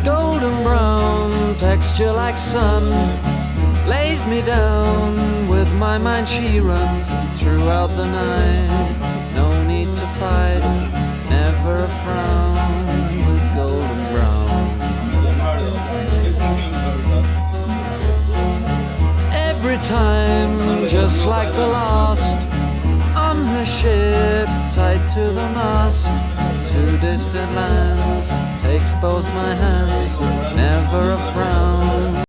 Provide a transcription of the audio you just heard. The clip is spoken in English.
Golden brown, texture like sun, lays me down. With my mind she runs throughout the night. No need to fight, never a frown with golden brown. Every time, just like the last, on her ship, tied to the mast, to distant lands, takes both my hands, never a frown.